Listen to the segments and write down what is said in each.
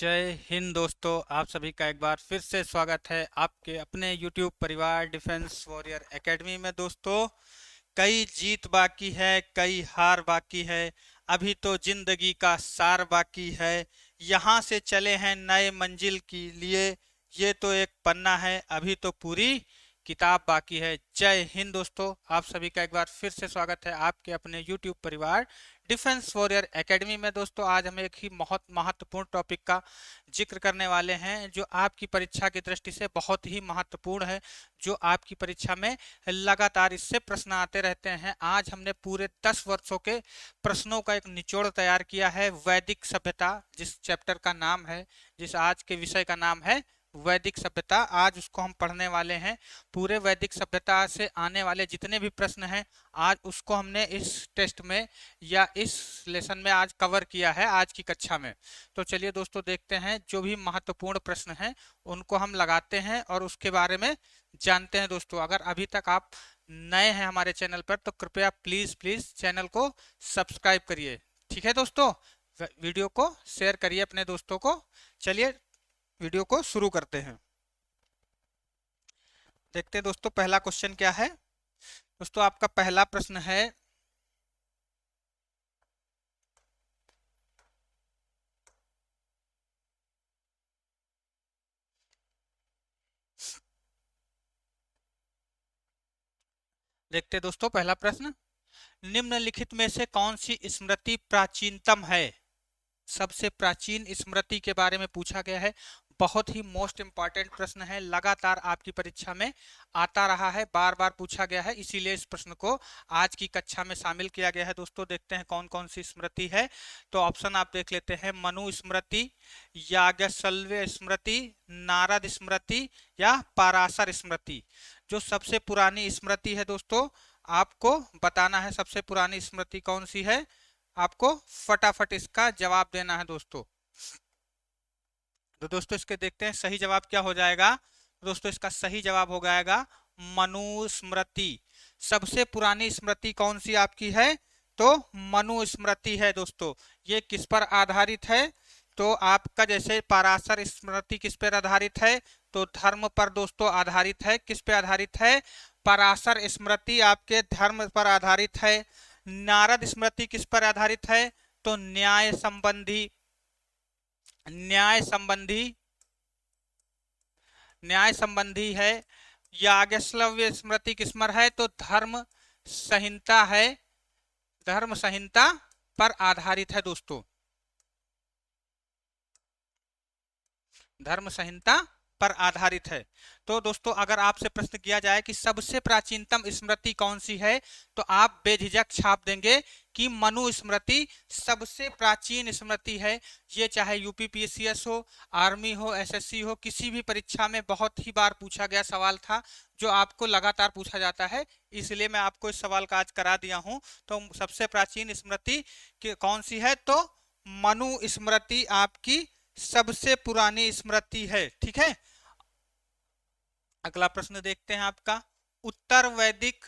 जय हिंद दोस्तों, आप सभी का एक बार फिर से स्वागत है आपके अपने YouTube परिवार डिफेंस वॉरियर एकेडमी में। दोस्तों, कई जीत बाकी है, कई हार बाकी है, अभी तो जिंदगी का सार बाकी है। यहाँ से चले हैं नए मंजिल के लिए, ये तो एक पन्ना है, अभी तो पूरी किताब बाकी है। जय हिंद दोस्तों, आप सभी का एक बार फिर से स्वागत है आपके अपने YouTube परिवार डिफेंस वॉरियर एकेडमी में। दोस्तों, आज हम एक ही बहुत महत्वपूर्ण टॉपिक का जिक्र करने वाले हैं जो आपकी परीक्षा की दृष्टि से बहुत ही महत्वपूर्ण है, जो आपकी परीक्षा में लगातार इससे प्रश्न आते रहते हैं। आज हमने पूरे 10 वर्षों के प्रश्नों का एक निचोड़ तैयार किया है। वैदिक सभ्यता जिस चैप्टर का नाम है, जिस आज के विषय का नाम है वैदिक सभ्यता, आज उसको हम पढ़ने वाले हैं। पूरे वैदिक सभ्यता से आने वाले जितने भी प्रश्न हैं, आज उसको हमने इस टेस्ट में या इस लेसन में आज कवर किया है आज की कक्षा में। तो चलिए दोस्तों, देखते हैं जो भी महत्वपूर्ण प्रश्न हैं उनको हम लगाते हैं और उसके बारे में जानते हैं। दोस्तों, अगर अभी तक आप नए हैं हमारे चैनल पर तो कृपया प्लीज प्लीज चैनल को सब्सक्राइब करिए। ठीक है दोस्तों, वीडियो को शेयर करिए अपने दोस्तों को। चलिए वीडियो को शुरू करते हैं। देखते हैं दोस्तों, पहला क्वेश्चन क्या है। दोस्तों, आपका पहला प्रश्न है, देखते हैं दोस्तों पहला प्रश्न, निम्नलिखित में से कौन सी स्मृति प्राचीनतम है। सबसे प्राचीन स्मृति के बारे में पूछा गया है। बहुत ही मोस्ट इंपॉर्टेंट प्रश्न है, लगातार आपकी परीक्षा में आता रहा है, बार बार पूछा गया है, इसीलिए इस प्रश्न को आज की कक्षा में शामिल किया गया है। दोस्तों, देखते हैं कौन कौन सी स्मृति है। तो ऑप्शन आप देख लेते हैं, मनु स्मृति, याज्ञवल्क्य स्मृति, नारद स्मृति या पराशर स्मृति। जो सबसे पुरानी स्मृति है दोस्तों, आपको बताना है सबसे पुरानी स्मृति कौन सी है। आपको फटाफट इसका जवाब देना है दोस्तों। तो दोस्तों, इसके देखते हैं सही जवाब क्या हो जाएगा। दोस्तों, इसका सही जवाब हो जाएगा मनुस्मृति। सबसे पुरानी स्मृति कौन सी आपकी है, तो मनुस्मृति है। दोस्तों, ये किस पर आधारित है, तो आपका जैसे पराशर स्मृति किस पर आधारित है, तो धर्म पर दोस्तों आधारित है। किस पे आधारित है, पराशर स्मृति आपके धर्म पर आधारित है। नारद स्मृति किस पर आधारित है, तो न्याय संबंधी है। याज्ञवल्क्य स्मृति किस पर है, तो धर्म संहिता है, धर्म संहिता पर आधारित है दोस्तों, धर्म संहिता पर आधारित है। तो दोस्तों, अगर आपसे प्रश्न किया जाए कि सबसे प्राचीनतम स्मृति कौन सी है, तो आप बेझिझक छाप देंगे कि मनु स्मृति सबसे प्राचीन स्मृति है। ये चाहे यूपीपीएससीएस हो, आर्मी हो, एसएससी हो, किसी भी परीक्षा में बहुत ही बार पूछा गया सवाल था, जो आपको लगातार पूछा जाता है, इसलिए मैं आपको इस सवाल का आज करा दिया हूं। तो सबसे प्राचीन स्मृति कौन सी है, तो मनु स्मृति आपकी सबसे पुरानी स्मृति है। ठीक है, अगला प्रश्न देखते हैं आपका, उत्तर वैदिक,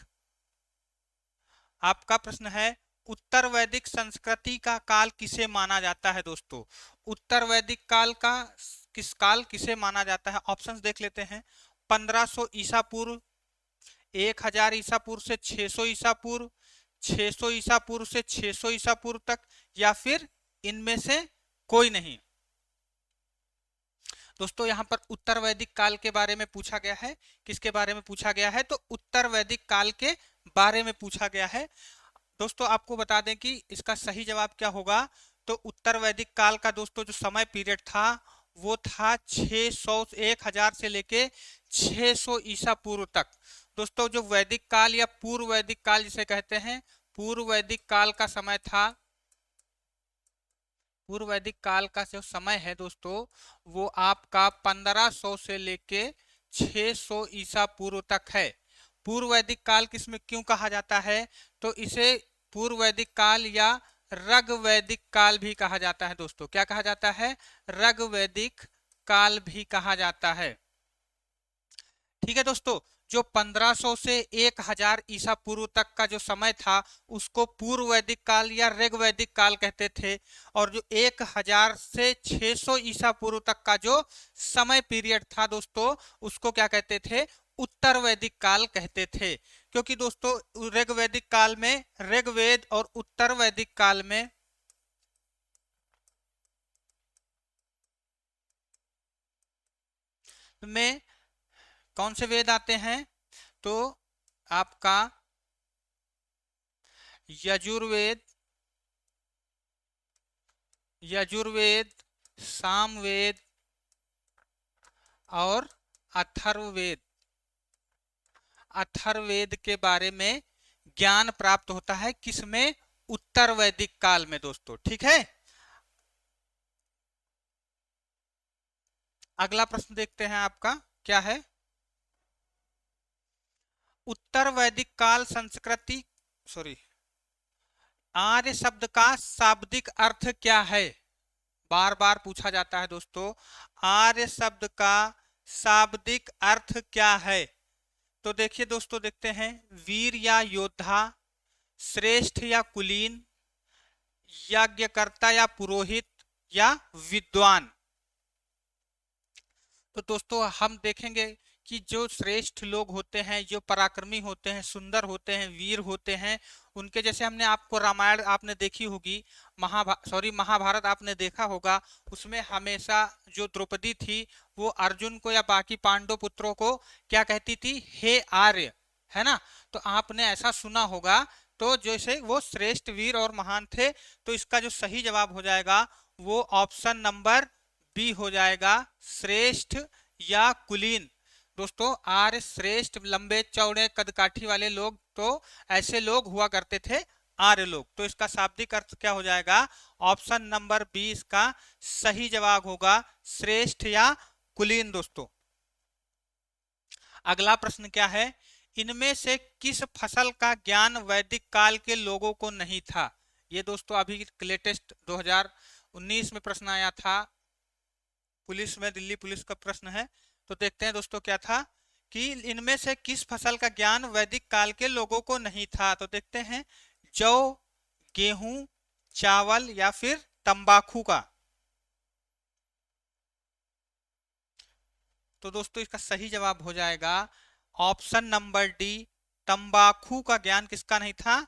आपका प्रश्न है, उत्तर वैदिक संस्कृति का काल किसे माना जाता है। दोस्तों, उत्तर वैदिक काल का काल किसे माना जाता है। ऑप्शंस देख लेते हैं, 1500 ईसा पूर्व, 1000 ईसा पूर्व से 600 ईसा पूर्व, 600 ईसा पूर्व से 600 ईसा पूर्व तक, या फिर इनमें से कोई नहीं। दोस्तों, यहाँ पर उत्तर वैदिक काल के बारे में पूछा गया है। किसके बारे में पूछा गया है, तो उत्तर वैदिक काल के बारे में पूछा गया है। दोस्तों, आपको बता दें कि इसका सही जवाब क्या होगा, तो उत्तर वैदिक काल का दोस्तों जो समय पीरियड था वो था 600 1000 से लेके 600 ईसा पूर्व तक। दोस्तों, जो वैदिक काल या पूर्व वैदिक काल जिसे कहते हैं, पूर्व वैदिक काल का समय था, पूर्व वैदिक काल का जो समय है दोस्तों, वो आपका 1500 से लेके 600 ईसा पूर्व तक है। पूर्व वैदिक काल किसमें क्यों कहा जाता है, तो इसे पूर्व वैदिक काल या रग वैदिक काल भी कहा जाता है। दोस्तों, क्या कहा जाता है, रग वैदिक काल भी कहा जाता है। ठीक है दोस्तों, जो 1500 से 1000 ईसा पूर्व तक का जो समय था उसको पूर्व वैदिक काल या ऋग वैदिक काल कहते थे, और जो 1000 से 600 ईसा पूर्व तक का जो समय पीरियड था दोस्तों उसको क्या कहते थे, उत्तर वैदिक काल कहते थे। क्योंकि दोस्तों ऋग वैदिक काल में ऋग्वेद और उत्तर वैदिक काल में कौन से वेद आते हैं, तो आपका यजुर्वेद, यजुर्वेद, सामवेद और अथर्ववेद, अथर्ववेद के बारे में ज्ञान प्राप्त होता है किसमें, उत्तर वैदिक काल में दोस्तों। ठीक है, अगला प्रश्न देखते हैं आपका क्या है। उत्तर वैदिक काल संस्कृति, सॉरी, आर्य शब्द का शाब्दिक अर्थ क्या है, बार बार पूछा जाता है दोस्तों, आर्य शब्द का शाब्दिक अर्थ क्या है। तो देखिए दोस्तों, देखते हैं, वीर या योद्धा, श्रेष्ठ या कुलीन, यज्ञकर्ता या पुरोहित, या विद्वान। तो दोस्तों हम देखेंगे कि जो श्रेष्ठ लोग होते हैं, जो पराक्रमी होते हैं, सुंदर होते हैं, वीर होते हैं, उनके जैसे हमने आपको रामायण आपने देखी होगी, महाभारत आपने देखा होगा, उसमें हमेशा जो द्रौपदी थी वो अर्जुन को या बाकी पांडव पुत्रों को क्या कहती थी, हे आर्य, है ना। तो आपने ऐसा सुना होगा, तो जैसे वो श्रेष्ठ वीर और महान थे, तो इसका जो सही जवाब हो जाएगा वो ऑप्शन नंबर बी हो जाएगा, श्रेष्ठ या कुलीन। दोस्तों आर्य श्रेष्ठ, लंबे चौड़े कदकाठी वाले लोग, तो ऐसे लोग हुआ करते थे आर्य लोग। तो इसका शाब्दिक अर्थ क्या हो जाएगा, ऑप्शन नंबर 20 का सही जवाब होगा श्रेष्ठ या कुलीन दोस्तों। अगला प्रश्न क्या है, इनमें से किस फसल का ज्ञान वैदिक काल के लोगों को नहीं था। ये दोस्तों अभी लेटेस्ट 2019 में प्रश्न आया था पुलिस में, दिल्ली पुलिस का प्रश्न है। तो देखते हैं दोस्तों क्या था कि इनमें से किस फसल का ज्ञान वैदिक काल के लोगों को नहीं था। तो देखते हैं, जौ, गेहूं, चावल या फिर तंबाकू का। तो दोस्तों इसका सही जवाब हो जाएगा ऑप्शन नंबर डी, तंबाकू का ज्ञान किसका नहीं था,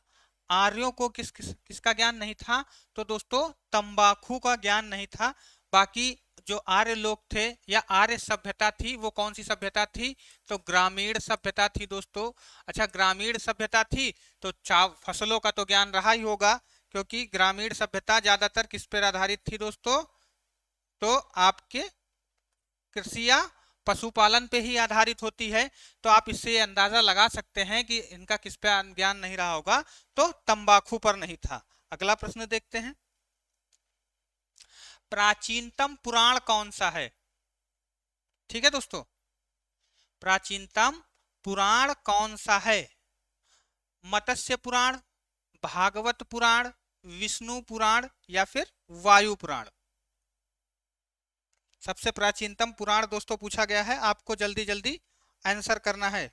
आर्यों को किसका ज्ञान नहीं था, तो दोस्तों तंबाकू का ज्ञान नहीं था। बाकी जो आर्य लोग थे या आर्य सभ्यता थी वो कौन सी सभ्यता थी, तो ग्रामीण सभ्यता थी दोस्तों। अच्छा, ग्रामीण सभ्यता थी तो फसलों का तो ज्ञान रहा ही होगा, क्योंकि ग्रामीण सभ्यता ज्यादातर किस पर आधारित थी दोस्तों, तो आपके कृषि या पशुपालन पे ही आधारित होती है। तो आप इससे अंदाजा लगा सकते हैं कि इनका किस पे ज्ञान नहीं रहा होगा, तो तंबाकू पर नहीं था। अगला प्रश्न देखते हैं, प्राचीनतम पुराण कौन सा है। ठीक है दोस्तों, प्राचीनतम पुराण कौन सा है, मत्स्य पुराण, भागवत पुराण, विष्णु पुराण या फिर वायु पुराण। सबसे प्राचीनतम पुराण दोस्तों पूछा गया है, आपको जल्दी जल्दी आंसर करना है।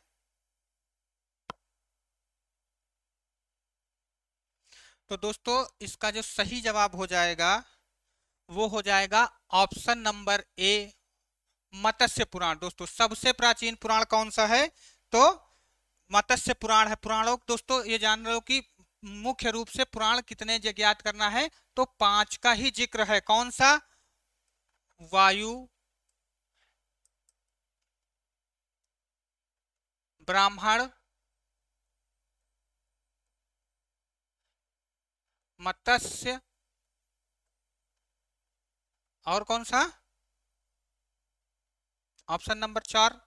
तो दोस्तों इसका जो सही जवाब हो जाएगा वो हो जाएगा ऑप्शन नंबर ए, मत्स्य पुराण। दोस्तों सबसे प्राचीन पुराण कौन सा है, तो मत्स्य पुराण है। पुराणों दोस्तों ये जान रहे हो कि मुख्य रूप से पुराण कितने ज्ञात करना है, तो 5 का ही जिक्र है। कौन सा, वायु, ब्राह्मण, मत्स्य और कौन सा, ऑप्शन नंबर 4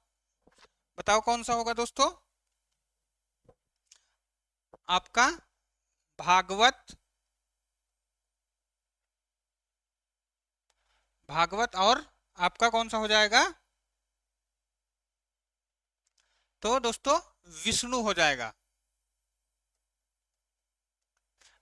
बताओ कौन सा होगा दोस्तों, आपका भागवत, भागवत और आपका कौन सा हो जाएगा, तो दोस्तों विष्णु हो जाएगा।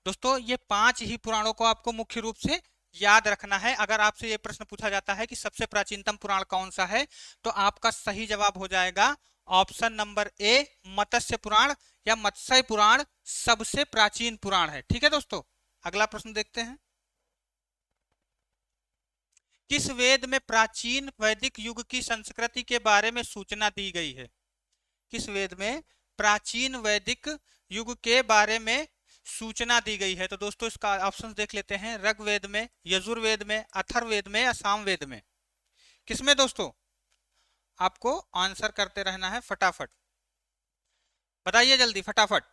दोस्तों ये 5 ही पुराणों को आपको मुख्य रूप से याद रखना है। अगर आपसे ये प्रश्न पूछा जाता है कि सबसे प्राचीनतम पुराण कौन सा है, तो आपका सही जवाब हो जाएगा ऑप्शन नंबर ए मत्स्य पुराण या मत्स्य पुराण सबसे प्राचीन पुराण है। ठीक है दोस्तों, अगला प्रश्न देखते हैं। किस वेद में प्राचीन वैदिक युग की संस्कृति के बारे में सूचना दी गई है? किस वेद में प्राचीन वैदिक युग के बारे में सूचना दी गई है? तो दोस्तों इसका ऑप्शन देख लेते हैं। ऋग्वेद में, यजुर्वेद में, अथर्ववेद में या सामवेद में? किसमें दोस्तों? आपको आंसर करते रहना है फटाफट, बताइए जल्दी फटाफट।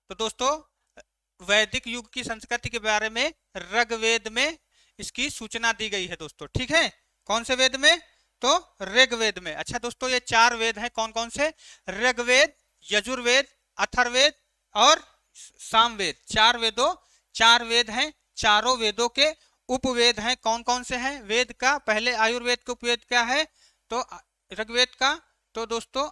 तो दोस्तों वैदिक युग की संस्कृति के बारे में ऋग्वेद में इसकी सूचना दी गई है दोस्तों। ठीक है, कौन से वेद में? तो ऋग्वेद में। अच्छा दोस्तों, ये चार वेद हैं, कौन कौन से? ऋग्वेद, यजुर्वेद, अथर्ववेद और सामवेद। चार वेद हैं। चारों वेदों के उपवेद हैं, कौन कौन से हैं? वेद का पहले आयुर्वेद के उपवेद क्या है? तो ऋग्वेद का। तो दोस्तों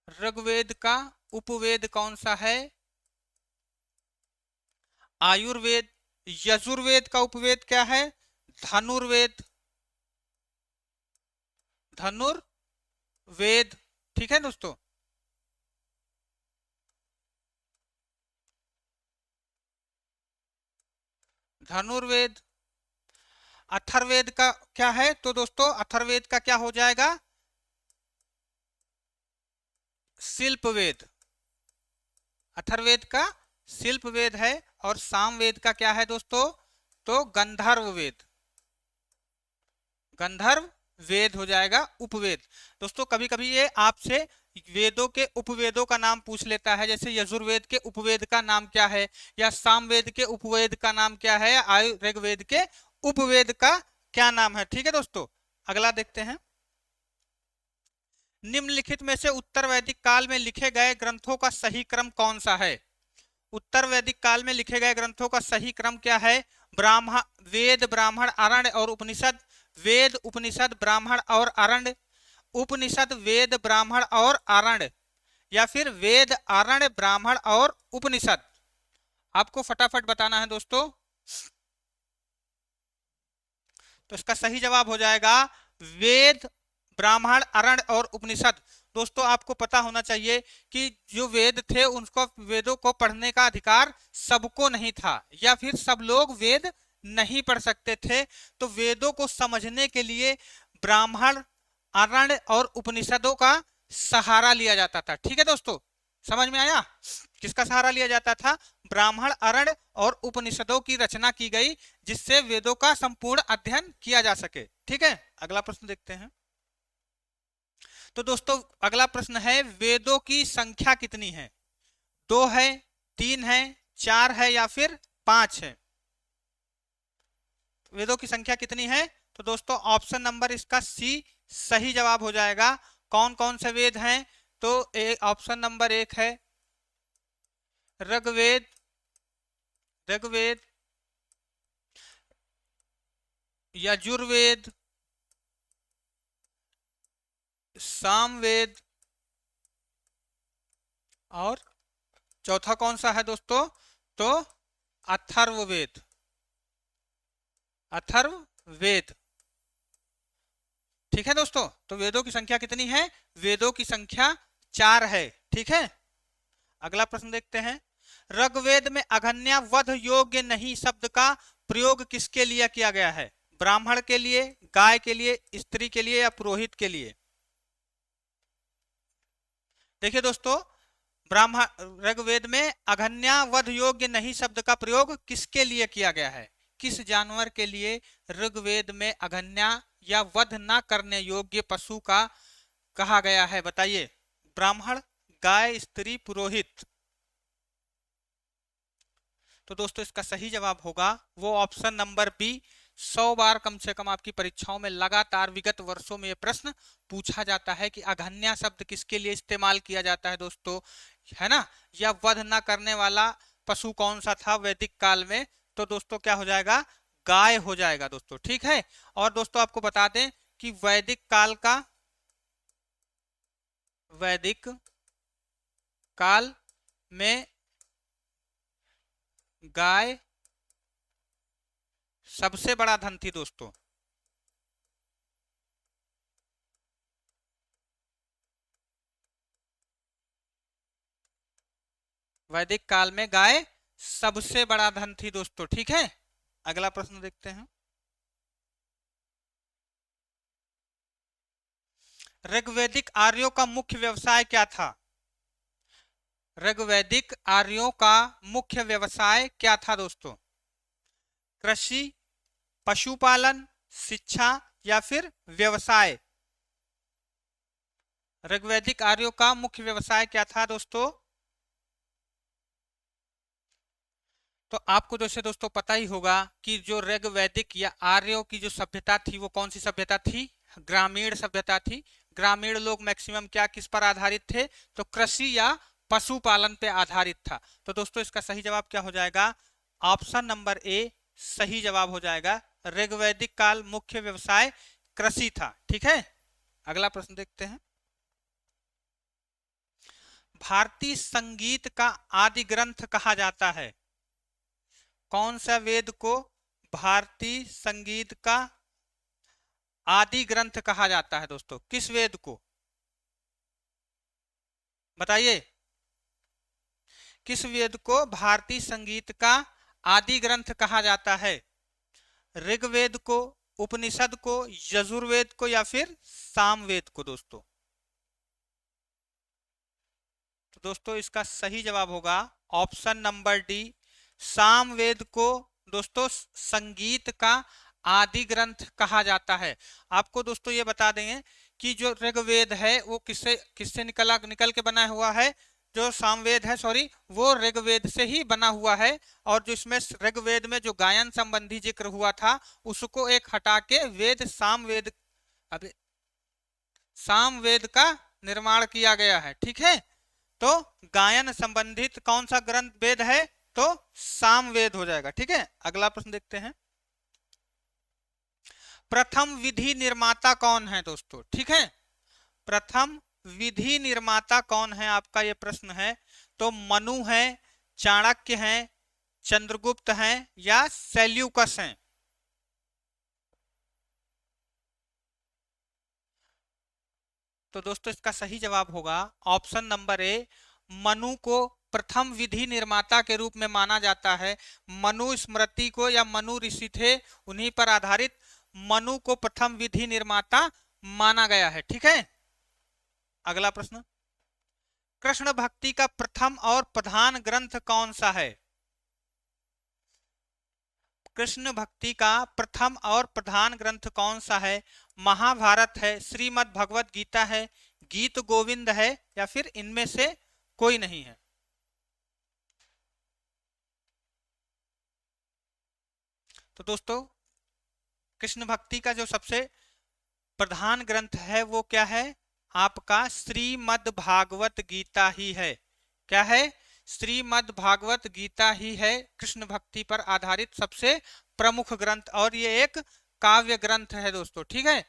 ऋग्वेद का उपवेद कौन सा है? आयुर्वेद। यजुर्वेद का उपवेद क्या है? धनुर्वेद। धनुर्वेद। ठीक है दोस्तों, धनुर्वेद। अथर्ववेद का क्या है? तो दोस्तों अथर्ववेद का क्या हो जाएगा? शिल्पवेद। अथर्ववेद का शिल्पवेद है। और सामवेद का क्या है दोस्तों? तो गंधर्व वेद। गंधर्व वेद हो जाएगा उपवेद। दोस्तों कभी कभी ये आपसे वेदों के उपवेदों का नाम पूछ लेता है, जैसे यजुर्वेद के उपवेद का नाम क्या है, या सामवेद के उपवेद का नाम क्या है, ऋग्वेद के उपवेद का क्या नाम है। ठीक है दोस्तों, अगला देखते हैं। निम्नलिखित में से उत्तर वैदिक काल में लिखे गए ग्रंथों का सही क्रम कौन सा है? उत्तर वैदिक काल में लिखे गए ग्रंथों का सही क्रम क्या है? ब्राह्मण, वेद, ब्राह्मण, अरण्य और उपनिषद। वेद, उपनिषद, ब्राह्मण और अरण्य। उपनिषद, वेद, ब्राह्मण और अरण्य, या फिर वेद, अरण्य, ब्राह्मण और उपनिषद? आपको फटाफट बताना है दोस्तों। तो इसका सही जवाब हो जाएगा वेद, ब्राह्मण, अरण्य और उपनिषद। दोस्तों आपको पता होना चाहिए कि जो वेद थे उनको, वेदों को पढ़ने का अधिकार सबको नहीं था, या फिर सब लोग वेद नहीं पढ़ सकते थे। तो वेदों को समझने के लिए ब्राह्मण, अरण्य और उपनिषदों का सहारा लिया जाता था। ठीक है दोस्तों, समझ में आया? किसका सहारा लिया जाता था? ब्राह्मण, अरण्य और उपनिषदों की रचना की गई, जिससे वेदों का संपूर्ण अध्ययन किया जा सके। ठीक है, अगला प्रश्न देखते हैं। तो दोस्तों अगला प्रश्न है, वेदों की संख्या कितनी है? 2 है, 3 है, 4 है या फिर 5 है? वेदों की संख्या कितनी है? तो दोस्तों ऑप्शन नंबर इसका सी सही जवाब हो जाएगा। कौन कौन से वेद हैं? तो ऑप्शन नंबर 1 है ऋग्वेद, ऋग्वेद, यजुर्वेद, सामवेद और चौथा कौन सा है दोस्तों? तो अथर्ववेद। अथर्ववेद। ठीक है दोस्तों, तो वेदों की संख्या कितनी है? वेदों की संख्या 4 है। ठीक है, अगला प्रश्न देखते हैं। ऋग्वेद में अघन्या वध योग्य नहीं शब्द का प्रयोग किसके लिए किया गया है? ब्राह्मण के लिए, गाय के लिए, स्त्री के लिए या पुरोहित के लिए? देखिए दोस्तों, ब्राह्मण ऋग्वेद में अघन्या वध योग्य नहीं शब्द का प्रयोग किसके लिए किया गया है? किस जानवर के लिए ऋग्वेद में अघन्या या वध न करने योग्य पशु का कहा गया है? बताइए। ब्राह्मण, गाय, स्त्री, पुरोहित? तो दोस्तों इसका सही जवाब होगा वो ऑप्शन नंबर बी। 100 बार कम से कम आपकी परीक्षाओं में लगातार विगत वर्षों में यह प्रश्न पूछा जाता है कि अघन्या शब्द किसके लिए इस्तेमाल किया जाता है दोस्तों, है ना? या वध न करने वाला पशु कौन सा था वैदिक काल में? तो दोस्तों क्या हो जाएगा? गाय हो जाएगा दोस्तों। ठीक है, और दोस्तों आपको बता दें कि वैदिक काल में गाय सबसे बड़ा धन थी दोस्तों। वैदिक काल में गाय सबसे बड़ा धन थी दोस्तों। ठीक है, अगला प्रश्न देखते हैं। ऋग्वैदिक आर्यों का मुख्य व्यवसाय क्या था? ऋग्वैदिक आर्यों का मुख्य व्यवसाय क्या था दोस्तों? कृषि, पशुपालन, शिक्षा या फिर व्यवसाय? ऋग्वैदिक आर्यों का मुख्य व्यवसाय क्या था दोस्तों? तो आपको जैसे दोस्तों पता ही होगा कि जो ऋग्वैदिक या आर्यों की जो सभ्यता थी वो कौन सी सभ्यता थी? ग्रामीण सभ्यता थी। ग्रामीण लोग मैक्सिमम क्या किस पर आधारित थे? तो कृषि या पशुपालन पे आधारित था। तो दोस्तों इसका सही जवाब क्या हो जाएगा? ऑप्शन नंबर ए सही जवाब हो जाएगा। ऋग्वैदिक काल मुख्य व्यवसाय कृषि था। ठीक है, अगला प्रश्न देखते हैं। भारतीय संगीत का आदि ग्रंथ कहा जाता है? कौन सा वेद को भारतीय संगीत का आदि ग्रंथ कहा जाता है दोस्तों? किस वेद को बताइए? किस वेद को भारतीय संगीत का आदि ग्रंथ कहा जाता है? ऋग्वेद को, उपनिषद को, यजुर्वेद को या फिर सामवेद को दोस्तों? तो दोस्तों इसका सही जवाब होगा ऑप्शन नंबर डी, सामवेद को दोस्तों संगीत का आदि ग्रंथ कहा जाता है। आपको दोस्तों ये बता देंगे कि जो ऋग्वेद है वो किससे किससे निकल के बना हुआ है? जो सामवेद है, सॉरी, वो ऋग्वेद से ही बना हुआ है। और जो इसमें ऋग्वेद में जो गायन संबंधी जिक्र हुआ था उसको एक हटा के वेद सामवेद, अब सामवेद का निर्माण किया गया है। ठीक है, तो गायन संबंधित कौन सा ग्रंथ वेद है? तो सामवेद हो जाएगा। ठीक है, अगला प्रश्न देखते हैं। प्रथम विधि निर्माता कौन है दोस्तों? ठीक है, प्रथम विधि निर्माता कौन है आपका ये प्रश्न है। तो मनु है, चाणक्य है, चंद्रगुप्त हैं या सेल्यूकस हैं? तो दोस्तों इसका सही जवाब होगा ऑप्शन नंबर ए, मनु को प्रथम विधि निर्माता के रूप में माना जाता है। मनु स्मृति को, या मनु ऋषि थे उन्हीं पर आधारित मनु को प्रथम विधि निर्माता माना गया है। ठीक है, अगला प्रश्न। कृष्ण भक्ति का प्रथम और प्रधान ग्रंथ कौन सा है? कृष्ण भक्ति का प्रथम और प्रधान ग्रंथ कौन सा है? महाभारत है, श्रीमद् भगवत गीता है, गीत गोविंद है या फिर इनमें से कोई नहीं है? तो दोस्तों कृष्ण भक्ति का जो सबसे प्रधान ग्रंथ है वो क्या है? आपका श्रीमद् भागवत गीता ही है। क्या है? श्रीमद् भागवत गीता ही है कृष्ण भक्ति पर आधारित सबसे प्रमुख ग्रंथ, और ये एक काव्य ग्रंथ है दोस्तों। ठीक है,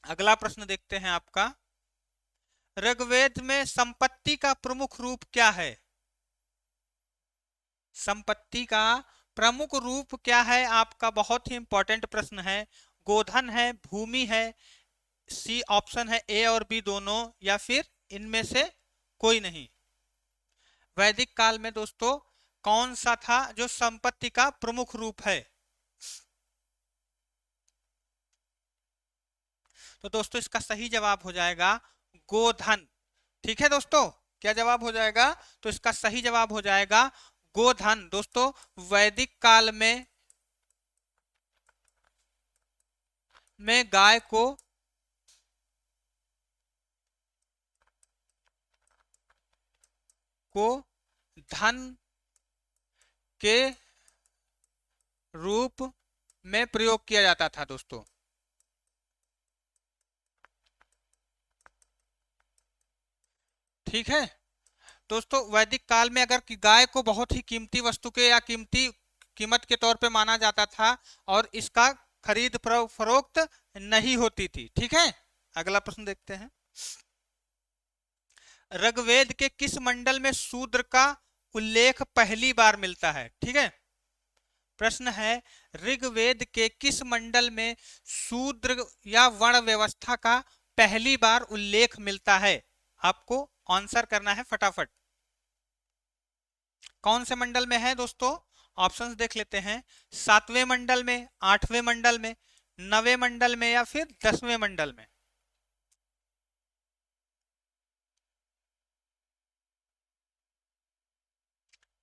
अगला प्रश्न देखते हैं आपका। ऋग्वेद में संपत्ति का प्रमुख रूप क्या है? संपत्ति का प्रमुख रूप क्या है आपका? बहुत ही इंपॉर्टेंट प्रश्न है। गोधन है, भूमि है, सी ऑप्शन है ए और बी दोनों, या फिर इनमें से कोई नहीं? वैदिक काल में दोस्तों कौन सा था जो संपत्ति का प्रमुख रूप है? तो दोस्तों इसका सही जवाब हो जाएगा गोधन। ठीक है दोस्तों, क्या जवाब हो जाएगा? तो इसका सही जवाब हो जाएगा गोधन। दोस्तों वैदिक काल में गाय को धन के रूप में प्रयोग किया जाता था दोस्तों। ठीक है दोस्तों, वैदिक काल में अगर गाय को बहुत ही कीमती वस्तु के या कीमत के तौर पे माना जाता था और इसका खरीद फरोख्त नहीं होती थी। ठीक है, अगला प्रश्न देखते हैं। ऋग्वेद के किस मंडल में शूद्र का उल्लेख पहली बार मिलता है? ठीक है, प्रश्न है ऋग्वेद के किस मंडल में शूद्र या वर्ण व्यवस्था का पहली बार उल्लेख मिलता है? आपको आंसर करना है फटाफट। कौन से मंडल में है दोस्तों? ऑप्शंस देख लेते हैं। 7वें मंडल में, 8वें मंडल में, 9वें मंडल में या फिर 10वें मंडल में?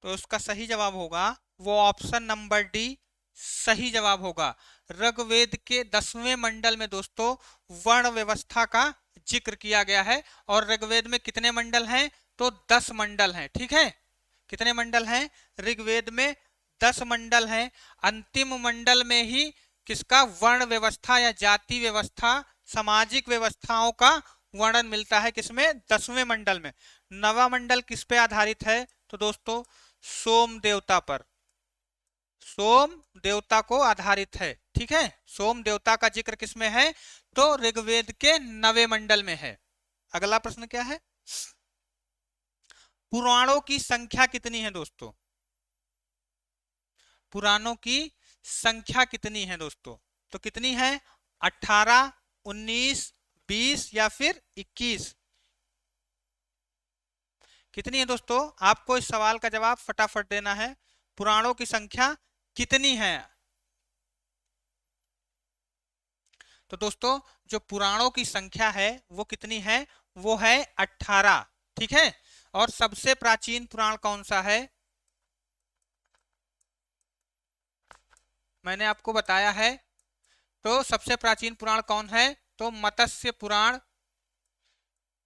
तो इसका सही जवाब होगा वो ऑप्शन नंबर डी, सही जवाब होगा। ऋग्वेद के 10वें मंडल में दोस्तों वर्ण व्यवस्था का जिक्र किया गया है। और ऋग्वेद में कितने मंडल हैं? तो 10 मंडल हैं। ठीक है, कितने मंडल हैं ऋग्वेद में? 10 मंडल हैं। अंतिम मंडल में ही किसका वर्ण व्यवस्था या जाति व्यवस्था, सामाजिक व्यवस्थाओं का वर्णन मिलता है? किसमें? 10वें मंडल में। नवा मंडल किस पे आधारित है? तो दोस्तों सोम देवता पर, सोम देवता को आधारित है। ठीक है, सोम देवता का जिक्र किसमें है? तो ऋग्वेद के 9वें मंडल में है। अगला प्रश्न क्या है? पुराणों की संख्या कितनी है दोस्तों? पुराणों की संख्या कितनी है दोस्तों? तो कितनी है? 18, 19, 20 या फिर 21? कितनी है दोस्तों? आपको इस सवाल का जवाब फटाफट देना है। पुराणों की संख्या कितनी है? तो दोस्तों जो पुराणों की संख्या है वो कितनी है? वो है 18। ठीक है, और सबसे प्राचीन पुराण कौन सा है? मैंने आपको बताया है। तो सबसे प्राचीन पुराण कौन है? तो मत्स्य पुराण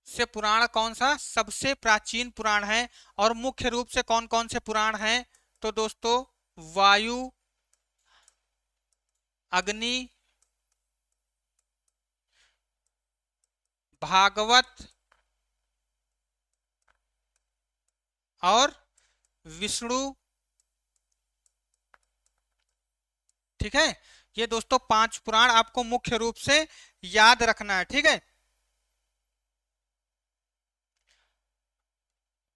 से पुराण कौन सा सबसे प्राचीन पुराण है? और मुख्य रूप से कौन कौन से पुराण हैं? तो दोस्तों वायु, अग्नि, भागवत और विष्णु। ठीक है, ये दोस्तों 5 पुराण आपको मुख्य रूप से याद रखना है। ठीक है,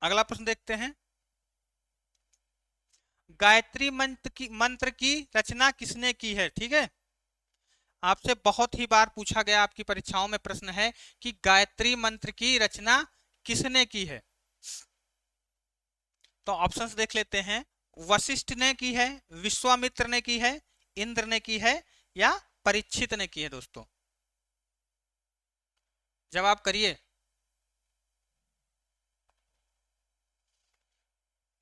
अगला प्रश्न देखते हैं। गायत्री मंत्र की रचना किसने की है? ठीक है, आपसे बहुत ही बार पूछा गया, आपकी परीक्षाओं में प्रश्न है कि गायत्री मंत्र की रचना किसने की है? तो ऑप्शंस देख लेते हैं। वशिष्ठ ने की है, विश्वामित्र ने की है, इंद्र ने की है या परीक्षित ने की है? दोस्तों जवाब करिए।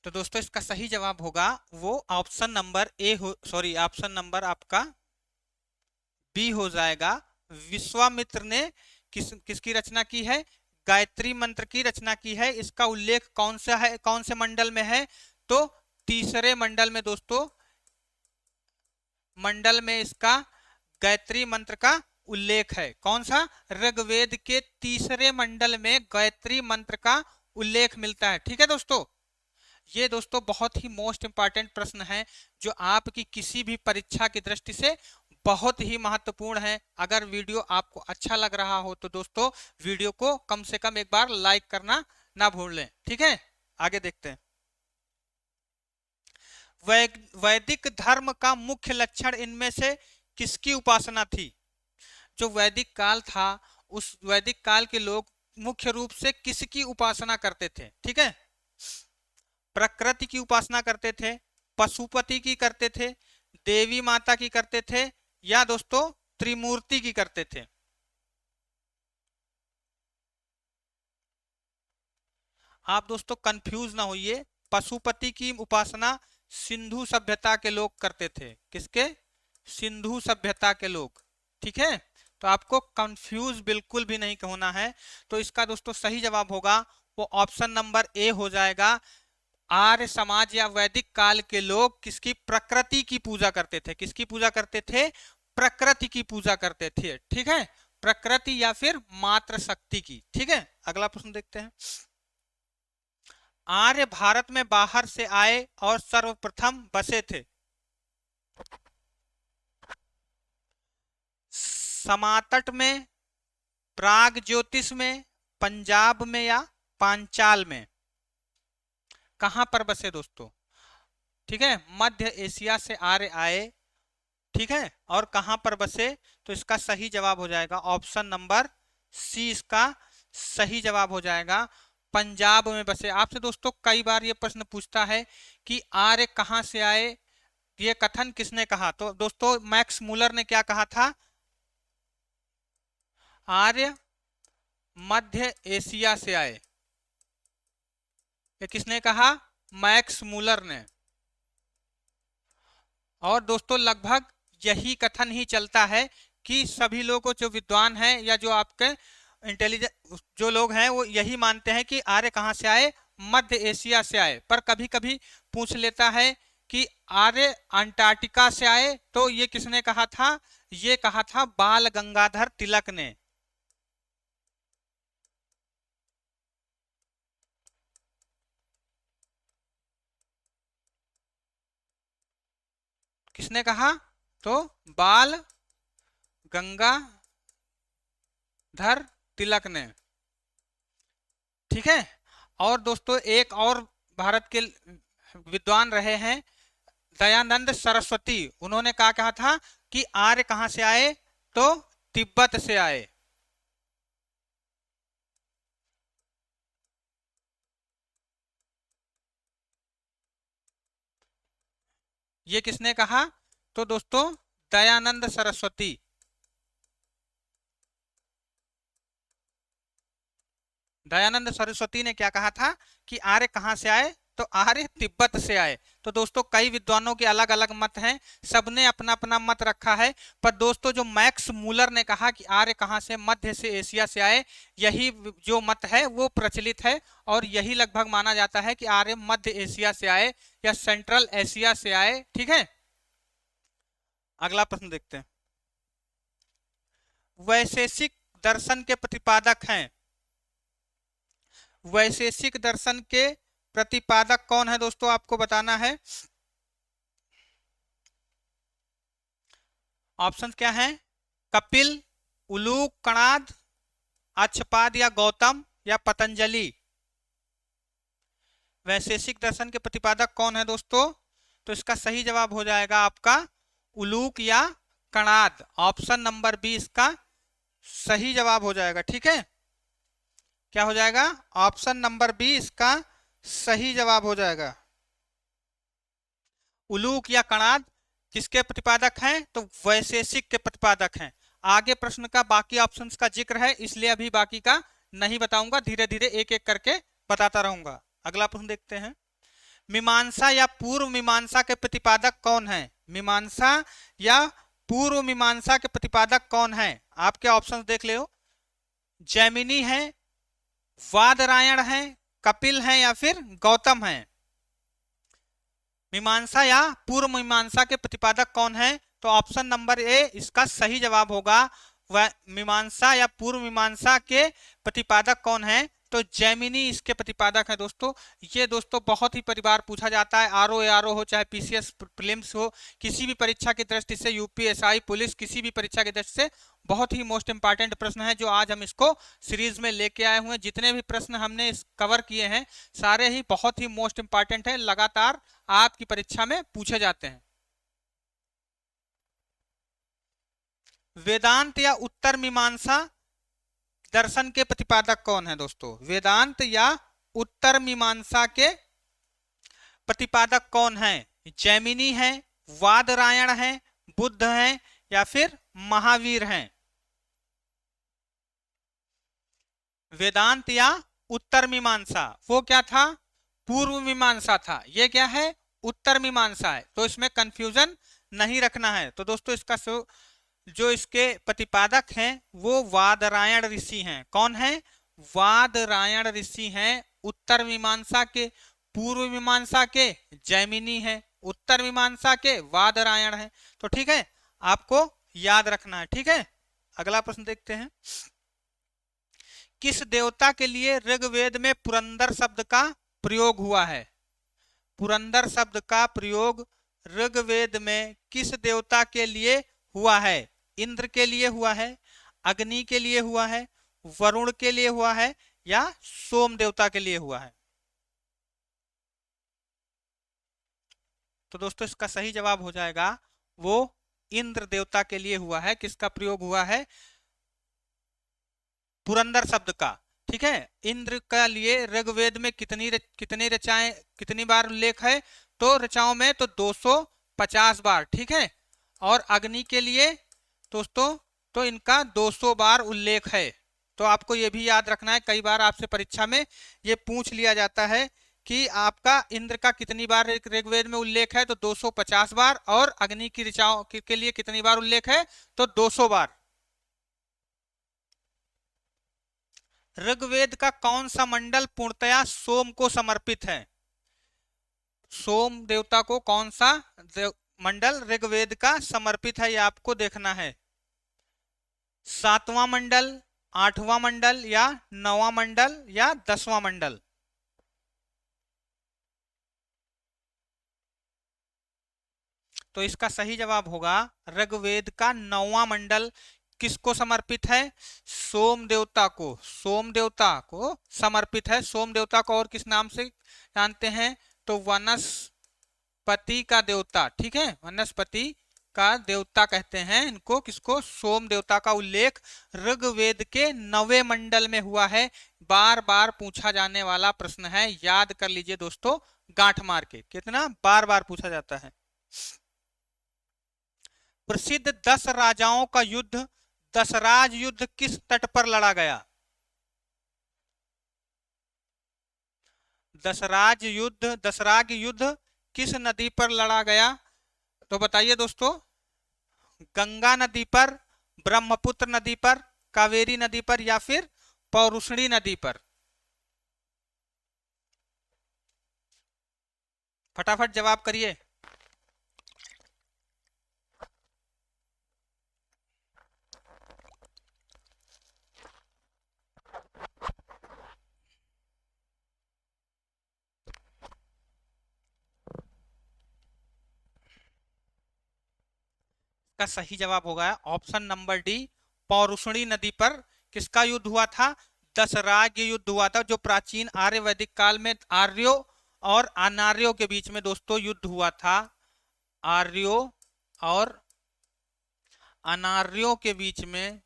तो दोस्तों इसका सही जवाब होगा वो ऑप्शन नंबर ए हो, सॉरी ऑप्शन नंबर आपका बी हो जाएगा। विश्वामित्र ने किसकी रचना की है? गायत्री मंत्र की रचना की है। इसका उल्लेख कौन सा है, कौन से मंडल में है? तो तीसरे मंडल में दोस्तों, मंडल में इसका गायत्री मंत्र का उल्लेख है। कौन सा? ऋग्वेद के तीसरे मंडल में गायत्री मंत्र का उल्लेख मिलता है। ठीक है दोस्तों, ये दोस्तों बहुत ही मोस्ट इंपॉर्टेंट प्रश्न है जो आपकी किसी भी परीक्षा की दृष्टि से बहुत ही महत्वपूर्ण है। अगर वीडियो आपको अच्छा लग रहा हो तो दोस्तों वीडियो को कम से कम एक बार लाइक करना ना भूलें। ठीक है, आगे देखते हैं। वैदिक धर्म का मुख्य लक्षण इनमें से किसकी उपासना थी? जो वैदिक काल था, उस वैदिक काल के लोग मुख्य रूप से किसकी उपासना करते थे? ठीक है, प्रकृति की उपासना करते थे, पशुपति की करते थे, देवी माता की करते थे या दोस्तों त्रिमूर्ति की करते थे? आप दोस्तों कंफ्यूज ना होइए। पशुपति की उपासना सिंधु सभ्यता के लोग करते थे। किसके? सिंधु सभ्यता के लोग। ठीक है, तो आपको कंफ्यूज बिल्कुल भी नहीं होना है। तो इसका दोस्तों सही जवाब होगा वो ऑप्शन नंबर ए हो जाएगा। आर्य समाज या वैदिक काल के लोग किसकी? प्रकृति की पूजा करते थे। किसकी पूजा करते थे? प्रकृति की पूजा करते थे। ठीक है, प्रकृति या फिर मातृ शक्ति की। ठीक है, अगला प्रश्न देखते हैं। आर्य भारत में बाहर से आए और सर्वप्रथम बसे थे। समातट में, प्राग ज्योतिष में, पंजाब में या पांचाल में? कहां पर बसे दोस्तों? ठीक है, मध्य एशिया से आर्य आए, ठीक है, और कहां पर बसे? तो इसका सही जवाब हो जाएगा ऑप्शन नंबर सी, इसका सही जवाब हो जाएगा, पंजाब में बसे। आपसे दोस्तों कई बार ये प्रश्न पूछता है कि आर्य कहां से आए, ये कथन किसने कहा? तो दोस्तों मैक्स मूलर ने क्या कहा था? आर्य मध्य एशिया से आए, ये किसने कहा? मैक्स मूलर ने। और दोस्तों लगभग यही कथन ही चलता है कि सभी लोग जो विद्वान हैं या जो आपके इंटेलिजेंट जो लोग हैं वो यही मानते हैं कि आर्य कहाँ से आए? मध्य एशिया से आए। पर कभी कभी पूछ लेता है कि आर्य अंटार्कटिका से आए, तो ये किसने कहा था? ये कहा था बाल गंगाधर तिलक ने। किसने कहा? तो बाल गंगाधर तिलक ने, ठीक है। और दोस्तों एक और भारत के विद्वान रहे हैं दयानंद सरस्वती, उन्होंने क्या कहा था कि आर्य कहां से आए? तो तिब्बत से आए। ये किसने कहा? तो दोस्तों दयानंद सरस्वती। दयानंद सरस्वती ने क्या कहा था कि आर्य कहां से आए? तो आर्य तिब्बत से आए। तो दोस्तों कई विद्वानों के अलग अलग मत हैं, सबने अपना अपना मत रखा है, पर दोस्तों जो मैक्स मूलर ने कहा कि आर्य कहां से? मध्य से एशिया से आए, यही जो मत है वो प्रचलित है और यही लगभग माना जाता है कि आर्य मध्य एशिया से आए या सेंट्रल एशिया से आए, ठीक है। अगला प्रश्न देखते हैं। वैशेषिक दर्शन के प्रतिपादक हैं, वैशेषिक दर्शन के प्रतिपादक कौन है दोस्तों? आपको बताना है। ऑप्शन क्या है? कपिल, उलूक कणाद, अक्षपाद या गौतम या पतंजलि? वैशेषिक दर्शन के प्रतिपादक कौन है दोस्तों? तो इसका सही जवाब हो जाएगा आपका उलूक या कणाद। ऑप्शन नंबर बी इसका सही जवाब हो जाएगा, ठीक है। क्या हो जाएगा? ऑप्शन नंबर बी इसका सही जवाब हो जाएगा। उलूक या कणाद किसके प्रतिपादक हैं? तो वैशेषिक के प्रतिपादक हैं। आगे प्रश्न का बाकी ऑप्शंस का जिक्र है, इसलिए अभी बाकी का नहीं बताऊंगा, धीरे धीरे एक एक करके बताता रहूंगा। अगला प्रश्न देखते हैं। मीमांसा या पूर्व मीमांसा के प्रतिपादक कौन है? मीमांसा या पूर्व मीमांसा के प्रतिपादक कौन है? आपके ऑप्शंस देख ले। जैमिनी है, वादरायण है, कपिल है या फिर गौतम है? मीमांसा या पूर्व मीमांसा के प्रतिपादक कौन है? तो ऑप्शन नंबर ए इसका सही जवाब होगा। वह मीमांसा या पूर्व मीमांसा के प्रतिपादक कौन है? तो जैमिनी इसके प्रतिपादक है दोस्तों। ये दोस्तों बहुत ही परिवार पूछा जाता है, आरओ एआरओ हो चाहे पीसीएस प्रीलिम्स हो, किसी भी परीक्षा की दृष्टि से, यूपीएसआई पुलिस किसी भी परीक्षा की दृष्टि से बहुत ही मोस्ट इंपॉर्टेंट प्रश्न है जो आज हम इसको सीरीज में लेके आए हुए हैं। जितने भी प्रश्न हमने इस कवर किए हैं सारे ही बहुत ही मोस्ट इंपॉर्टेंट है, लगातार आपकी परीक्षा में पूछे जाते हैं। वेदांत या उत्तर मीमांसा दर्शन के प्रतिपादक कौन है दोस्तों? वेदांत या उत्तर मीमांसा के प्रतिपादक कौन है? जैमिनी है, वादरायण है, बुद्ध है या फिर महावीर हैं? वेदांत या उत्तर मीमांसा, वो क्या था? पूर्व मीमांसा था। ये क्या है? उत्तर मीमांसा है। तो इसमें कंफ्यूजन नहीं रखना है। तो दोस्तों इसका जो इसके प्रतिपादक हैं वो वादरायण ऋषि हैं। कौन है? वादरायण ऋषि हैं उत्तर मीमांसा के। पूर्व मीमांसा के जैमिनी है, उत्तर मीमांसा के वादरायण है। तो ठीक है, आपको याद रखना है, ठीक है। अगला प्रश्न देखते हैं। किस देवता के लिए ऋग्वेद में पुरंदर शब्द का प्रयोग हुआ है? पुरंदर शब्द का प्रयोग ऋग्वेद में किस देवता के लिए हुआ है? इंद्र के लिए हुआ है, अग्नि के लिए हुआ है, वरुण के लिए हुआ है या सोम देवता के लिए हुआ है? तो दोस्तों इसका सही जवाब हो जाएगा वो इंद्र देवता के लिए हुआ है। किसका प्रयोग हुआ है? पुरंदर शब्द का। ठीक है, इंद्र का लिए ऋग्वेद में कितनी रचाएं, कितनी बार उल्लेख है? तो रचाओं में तो 250 बार। ठीक है, और अग्नि के लिए दोस्तों तो इनका 200 बार उल्लेख है। तो आपको ये भी याद रखना है, कई बार आपसे परीक्षा में ये पूछ लिया जाता है कि आपका इंद्र का कितनी बार ऋग्वेद में उल्लेख है, तो 250 बार, और अग्नि की ऋचाओं के लिए कितनी बार उल्लेख है, तो 200 बार। ऋग्वेद का कौन सा मंडल पूर्णतया सोम को समर्पित है? सोम देवता को कौन सा मंडल ऋग्वेद का समर्पित है, ये आपको देखना है। 7वां मंडल, 8वां मंडल, या 9वां मंडल, या 10वां मंडल? तो इसका सही जवाब होगा ऋग्वेद का 9वां मंडल। किसको समर्पित है? सोम देवता को। सोम देवता को समर्पित है। सोम देवता को और किस नाम से जानते हैं? तो वनस्पति का देवता। ठीक है, वनस्पति का देवता कहते हैं इनको। किसको? सोम देवता का उल्लेख ऋग्वेद के 9वें मंडल में हुआ है। बार बार पूछा जाने वाला प्रश्न है, याद कर लीजिए दोस्तों, गांठ मार के। कितना बार बार पूछा जाता है। प्रसिद्ध 10 राजाओं का युद्ध दशराज युद्ध किस तट पर लड़ा गया? दशराग युद्ध किस नदी पर लड़ा गया? तो बताइए दोस्तों, गंगा नदी पर, ब्रह्मपुत्र नदी पर, कावेरी नदी पर, या फिर पौरुषणी नदी पर? फटाफट जवाब करिए। का सही जवाब होगा ऑप्शन नंबर डी, पौरुषणी नदी पर। किसका युद्ध हुआ था? दशराग युद्ध हुआ था, जो प्राचीन आर्य वैदिक काल में आर्यों और अनार्यों के बीच में दोस्तों युद्ध हुआ था। आर्यों और अनार्यों के बीच में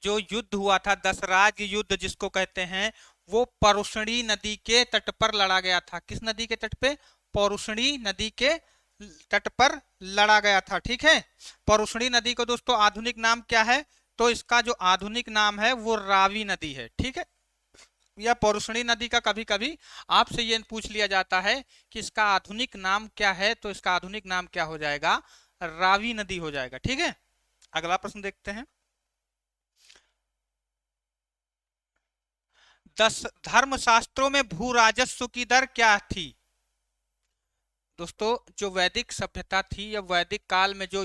जो युद्ध हुआ था, दशराज युद्ध जिसको कहते हैं, वो परुषणी नदी के तट पर लड़ा गया था। किस नदी के तट पे? परुषणी नदी के तट पर लड़ा गया था। ठीक है, परुषणी नदी को दोस्तों आधुनिक नाम क्या है? तो इसका जो आधुनिक नाम है वो रावी नदी है। ठीक है, या परुषणी नदी का कभी कभी आपसे ये पूछ लिया जाता है कि इसका आधुनिक नाम क्या है, तो इसका आधुनिक नाम क्या हो जाएगा? रावी नदी हो जाएगा। ठीक है, अगला प्रश्न देखते हैं। 10 धर्मशास्त्रों में भू राजस्व की दर क्या थी? दोस्तों जो वैदिक सभ्यता थी या वैदिक काल में जो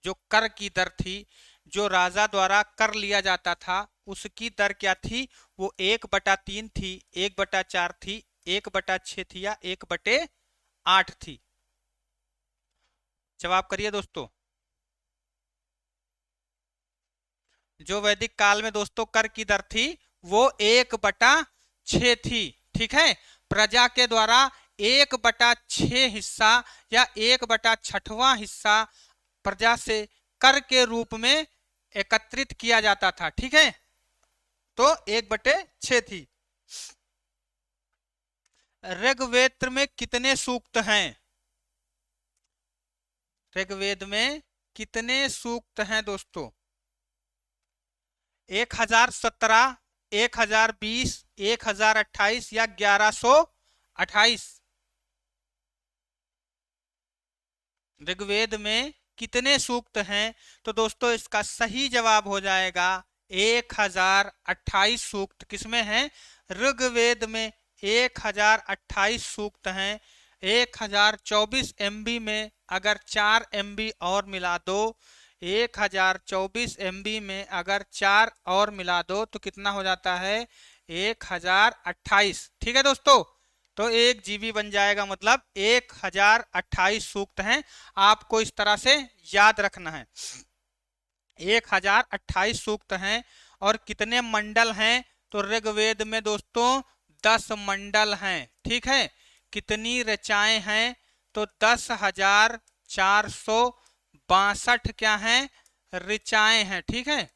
जो कर की दर थी, जो राजा द्वारा कर लिया जाता था, उसकी दर क्या थी? वो 1/3 थी, 1/4 थी, 1/6 थी, या 1/8 थी? जवाब करिए दोस्तों। जो वैदिक काल में दोस्तों कर की दर थी वो 1/6 थी। ठीक है, प्रजा के द्वारा 1/6 हिस्सा या 1/6वां हिस्सा प्रजा से कर के रूप में एकत्रित किया जाता था। ठीक है, तो 1/6 थी। ऋग्वेद में कितने सूक्त हैं? ऋग्वेद में कितने सूक्त हैं दोस्तों? 1017, 1020, 1028, या 1128? ऋग्वेद में कितने सूक्त हैं? तो दोस्तों इसका सही जवाब हो जाएगा 1028 सूक्त। किसमें है? ऋग्वेद में 1028 सूक्त हैं। 1024 MB में अगर 4 MB और मिला दो, 1024 MB में अगर 4 और मिला दो तो कितना हो जाता है? 1028। ठीक है दोस्तों, तो 1 GB बन जाएगा, मतलब 1028 सूक्त हैं। आपको इस तरह से याद रखना है। 1028 सूक्त हैं। और कितने मंडल हैं? तो ऋग्वेद में दोस्तों 10 मंडल हैं। ठीक है, कितनी ऋचाएं हैं? तो 10,462 क्या हैं, ऋचाएं हैं। ठीक है,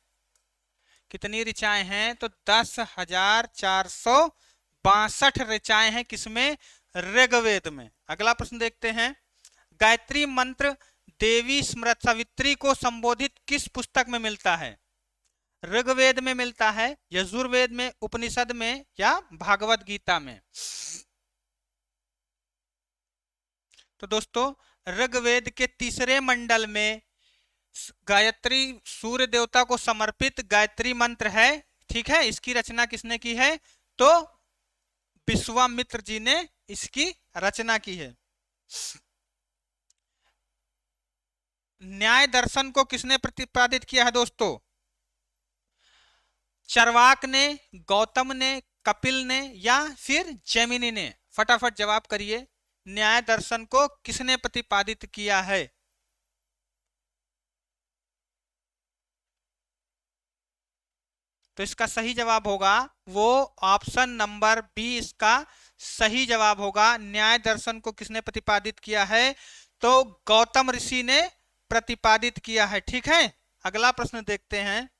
कितनी ऋचाएं हैं, तो 10,462 ऋचाएं हैं, किसमें, ऋग्वेद में। अगला प्रश्न देखते हैं, गायत्री मंत्र देवी स्मृत सावित्री को संबोधित किस पुस्तक में मिलता है? ऋग्वेद में मिलता है, यजुर्वेद में, उपनिषद में, या भागवत गीता में? तो दोस्तों ऋग्वेद के तीसरे मंडल में गायत्री सूर्य देवता को समर्पित गायत्री मंत्र है। ठीक है, इसकी रचना किसने की है? तो विश्वामित्र जी ने इसकी रचना की है। न्याय दर्शन को किसने प्रतिपादित किया है दोस्तों? चरवाक ने, गौतम ने, कपिल ने, या फिर जैमिनी ने? फटाफट जवाब करिए, न्याय दर्शन को किसने प्रतिपादित किया है? तो इसका सही जवाब होगा वो ऑप्शन नंबर बी, इसका सही जवाब होगा। न्याय दर्शन को किसने प्रतिपादित किया है? तो गौतम ऋषि ने प्रतिपादित किया है। ठीक है, अगला प्रश्न देखते हैं,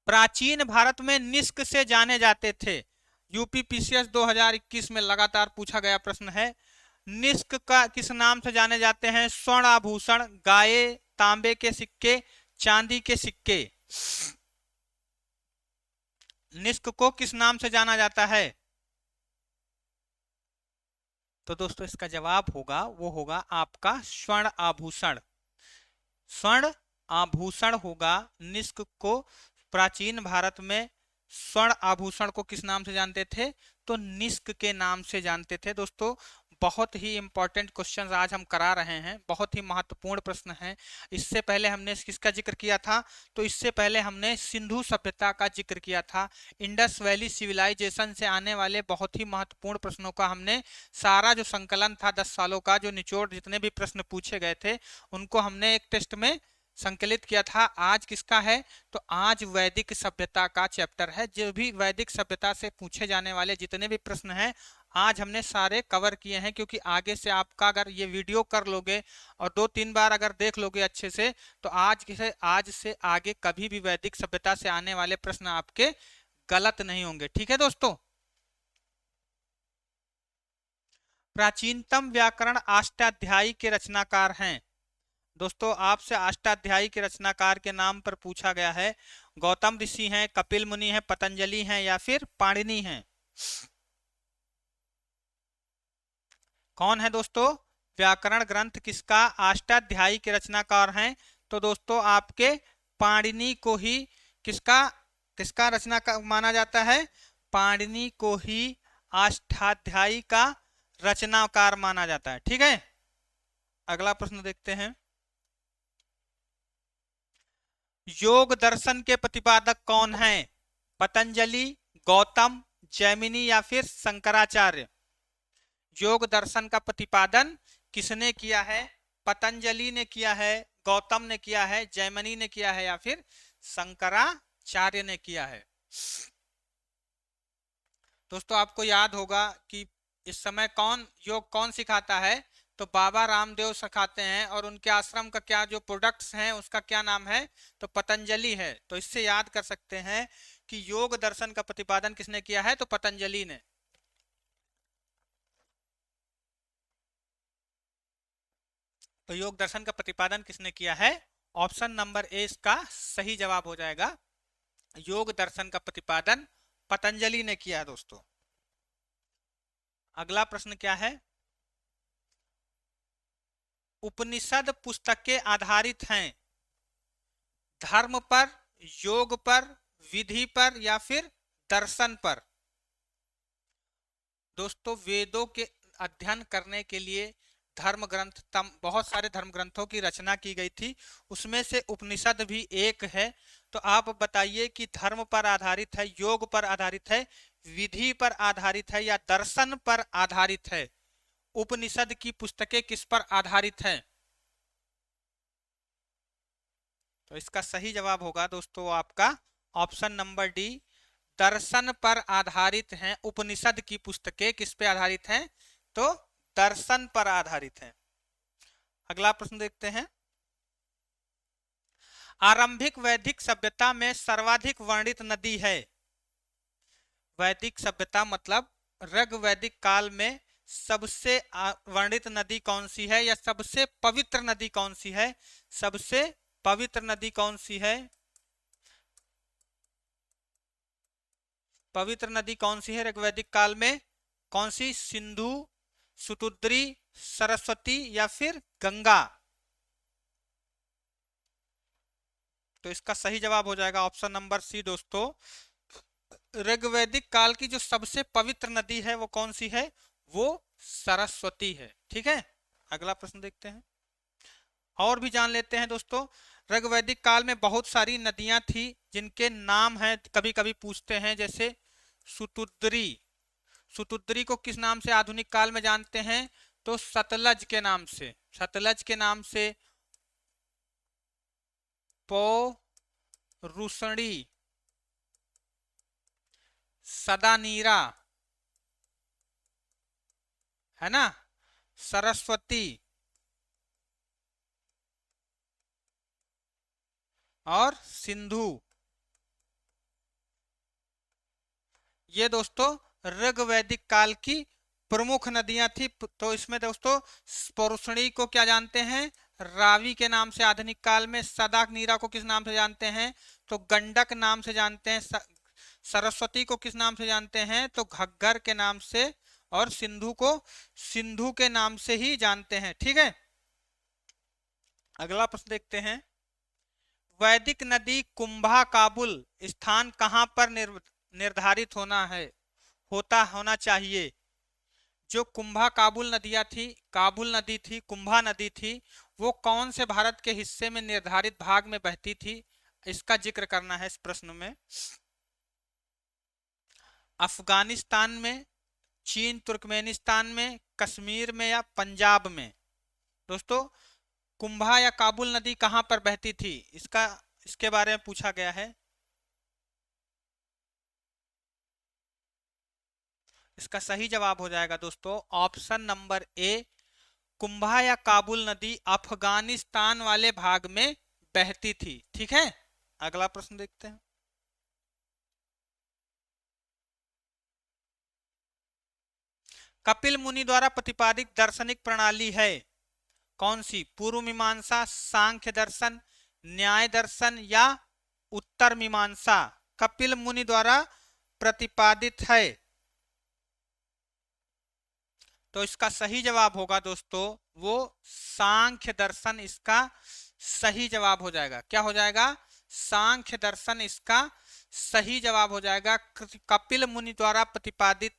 प्राचीन भारत में निष्क से जाने जाते थे। यूपीपीसीएस 2021 में लगातार पूछा गया प्रश्न है। निष्क का किस नाम से जाने जाते हैं? स्वर्ण आभूषण, गाये, तांबे के सिक्के, चांदी के सिक्के? निष्क को किस नाम से जाना जाता है? तो दोस्तों इसका जवाब होगा, वो होगा आपका स्वर्ण आभूषण। स्वर्ण आभूषण होगा निष्क को। प्राचीन भारत में स्वर्ण आभूषण को किस नाम से जानते थे? तो निष्क के नाम से जानते थे। दोस्तों बहुत ही इंपॉर्टेंट क्वेश्चन आज हम करा रहे हैं, बहुत ही महत्वपूर्ण प्रश्न है। इससे पहले हमने किसका जिक्र किया था? तो इससे पहले हमने सिंधु सभ्यता का जिक्र किया था। इंडस वैली सिविलाइजेशन से आने वाले बहुत ही महत्वपूर्ण प्रश्नों का हमने सारा जो संकलन था 10 सालों का, जो निचोड़ जितने भी प्रश्न पूछे गए थे उनको हमने एक टेस्ट में संकलित किया था। आज किसका है? तो आज वैदिक सभ्यता का चैप्टर है। जो भी वैदिक सभ्यता से पूछे जाने वाले जितने भी प्रश्न हैं आज हमने सारे कवर किए हैं, क्योंकि आगे से आपका अगर ये वीडियो कर लोगे और 2-3 बार अगर देख लोगे अच्छे से, तो आज से आगे कभी भी वैदिक सभ्यता से आने वाले प्रश्न आपके गलत नहीं होंगे। ठीक है दोस्तों, प्राचीनतम व्याकरण अष्टाध्यायी के रचनाकार हैं। दोस्तों आपसे अष्टाध्यायी के रचनाकार के नाम पर पूछा गया है। गौतम ऋषि हैं, कपिल मुनि हैं, पतंजलि हैं, या फिर पाणिनि हैं? कौन है दोस्तों? व्याकरण ग्रंथ किसका अष्टाध्यायी के रचनाकार हैं? तो दोस्तों आपके पाणिनि को ही किसका किसका रचनाकार माना जाता है? पाणिनि को ही अष्टाध्यायी का रचनाकार माना जाता है। ठीक है, अगला प्रश्न देखते हैं, योग दर्शन के प्रतिपादक कौन हैं? पतंजलि, गौतम, जैमिनी, या फिर शंकराचार्य? योग दर्शन का प्रतिपादन किसने किया है? पतंजलि ने किया है, गौतम ने किया है, जैमिनी ने किया है, या फिर शंकराचार्य ने किया है? दोस्तों आपको याद होगा कि इस समय कौन सिखाता है? तो बाबा रामदेव सिखाते हैं, और उनके आश्रम का क्या जो प्रोडक्ट्स हैं उसका क्या नाम है? तो पतंजलि है। तो इससे याद कर सकते हैं कि योग दर्शन का प्रतिपादन किसने किया है? तो पतंजलि ने। तो योग दर्शन का प्रतिपादन किसने किया है? ऑप्शन नंबर ए इसका सही जवाब हो जाएगा। योग दर्शन का प्रतिपादन पतंजलि ने किया है। दोस्तों अगला प्रश्न क्या है, उपनिषद पुस्तकें आधारित हैं धर्म पर, योग पर, विधि पर, या फिर दर्शन पर? दोस्तों वेदों के अध्ययन करने के लिए धर्म ग्रंथ बहुत सारे धर्म ग्रंथों की रचना की गई थी, उसमें से उपनिषद भी एक है। तो आप बताइए कि धर्म पर आधारित है, योग पर आधारित है, विधि पर आधारित है, या दर्शन पर आधारित है? उपनिषद की पुस्तकें किस पर आधारित हैं? तो इसका सही जवाब होगा दोस्तों आपका ऑप्शन नंबर डी, दर्शन पर आधारित हैं। उपनिषद की पुस्तकें किस पे आधारित हैं? तो दर्शन पर आधारित है। अगला प्रश्न देखते हैं। आरंभिक वैदिक सभ्यता में सर्वाधिक वर्णित नदी है। वैदिक सभ्यता मतलब ऋग वैदिक काल में सबसे वर्णित नदी कौन सी है, या सबसे पवित्र नदी कौन सी है? सबसे पवित्र नदी कौन सी है? पवित्र नदी कौन सी है ऋग्वैदिक काल में? कौन सी? सिंधु, सुतुद्री, सरस्वती या फिर गंगा? तो इसका सही जवाब हो जाएगा ऑप्शन नंबर सी दोस्तों। ऋग्वैदिक काल की जो सबसे पवित्र नदी है वो कौन सी है? वो सरस्वती है। ठीक है, अगला प्रश्न देखते हैं और भी जान लेते हैं दोस्तों। ऋग्वैदिक काल में बहुत सारी नदियां थी जिनके नाम हैं, कभी कभी पूछते हैं, जैसे सुतुद्री। सुतुद्री को किस नाम से आधुनिक काल में जानते हैं? तो सतलज के नाम से। सतलज के नाम से। पौरुषणी, सदानीरा, है ना, सरस्वती और सिंधु, ये दोस्तों ऋग्वैदिक काल की प्रमुख नदियां थी। तो इसमें दोस्तों पौरुषणी को क्या जानते हैं? रावी के नाम से आधुनिक काल में। सदानीरा को किस नाम से जानते हैं? तो गंडक नाम से जानते हैं। सरस्वती को किस नाम से जानते हैं? तो घग्गर के नाम से। और सिंधु को सिंधु के नाम से ही जानते हैं। ठीक है, अगला प्रश्न देखते हैं। वैदिक नदी कुंभा काबुल स्थान कहां पर निर्धारित होना चाहिए? जो कुंभा काबुल नदियां थी, काबुल नदी थी, कुंभा नदी थी, वो कौन से भारत के हिस्से में निर्धारित भाग में बहती थी? इसका जिक्र करना है इस प्रश्न में। अफगानिस्तान में, चीन तुर्कमेनिस्तान में, कश्मीर में या पंजाब में? दोस्तों कुंभा या काबुल नदी कहां पर बहती थी, इसके बारे में पूछा गया है। इसका सही जवाब हो जाएगा दोस्तों ऑप्शन नंबर ए, कुंभा या काबुल नदी अफगानिस्तान वाले भाग में बहती थी। ठीक है, अगला प्रश्न देखते हैं। कपिल मुनि द्वारा प्रतिपादित दार्शनिक प्रणाली है कौन सी? पूर्व मीमांसा, सांख्य दर्शन, न्याय दर्शन या उत्तर मीमांसा? कपिल मुनि द्वारा प्रतिपादित है, तो इसका सही जवाब होगा दोस्तों वो सांख्य दर्शन। इसका सही जवाब हो जाएगा। क्या हो जाएगा? सांख्य दर्शन इसका सही जवाब हो जाएगा। कपिल मुनि द्वारा प्रतिपादित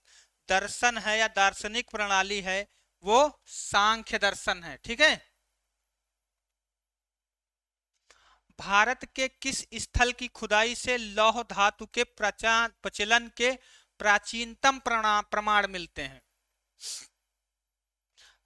दर्शन है या दार्शनिक प्रणाली है वो सांख्य दर्शन है। ठीक है, भारत के किस स्थल की खुदाई से लौह धातु के प्रचलन के प्राचीनतम प्रमाण मिलते हैं?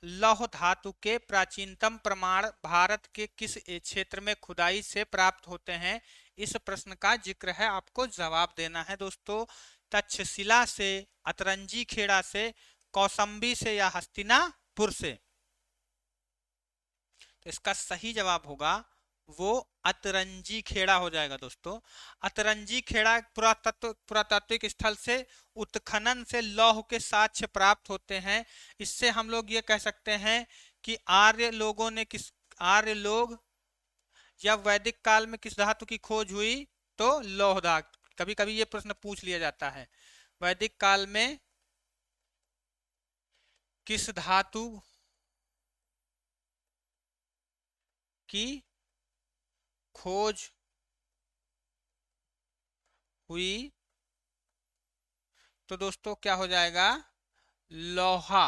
लौह धातु के प्राचीनतम प्रमाण भारत के किस क्षेत्र में खुदाई से प्राप्त होते हैं? इस प्रश्न का जिक्र है, आपको जवाब देना है दोस्तों। तक्षशिला से, अतरंजी खेड़ा से, कौसंबी से या हस्तिनापुर से? तो इसका सही जवाब होगा वो अतरंजी खेड़ा हो जाएगा दोस्तों। अतरंजी खेड़ा पुरातात्विक स्थल से उत्खनन से लौह के साक्ष्य प्राप्त होते हैं। इससे हम लोग ये कह सकते हैं कि आर्य लोग या वैदिक काल में किस धातु की खोज हुई? तो लौह धातु। कभी कभी ये प्रश्न पूछ लिया जाता है, वैदिक काल में किस धातु की खोज हुई? तो दोस्तों क्या हो जाएगा? लोहा।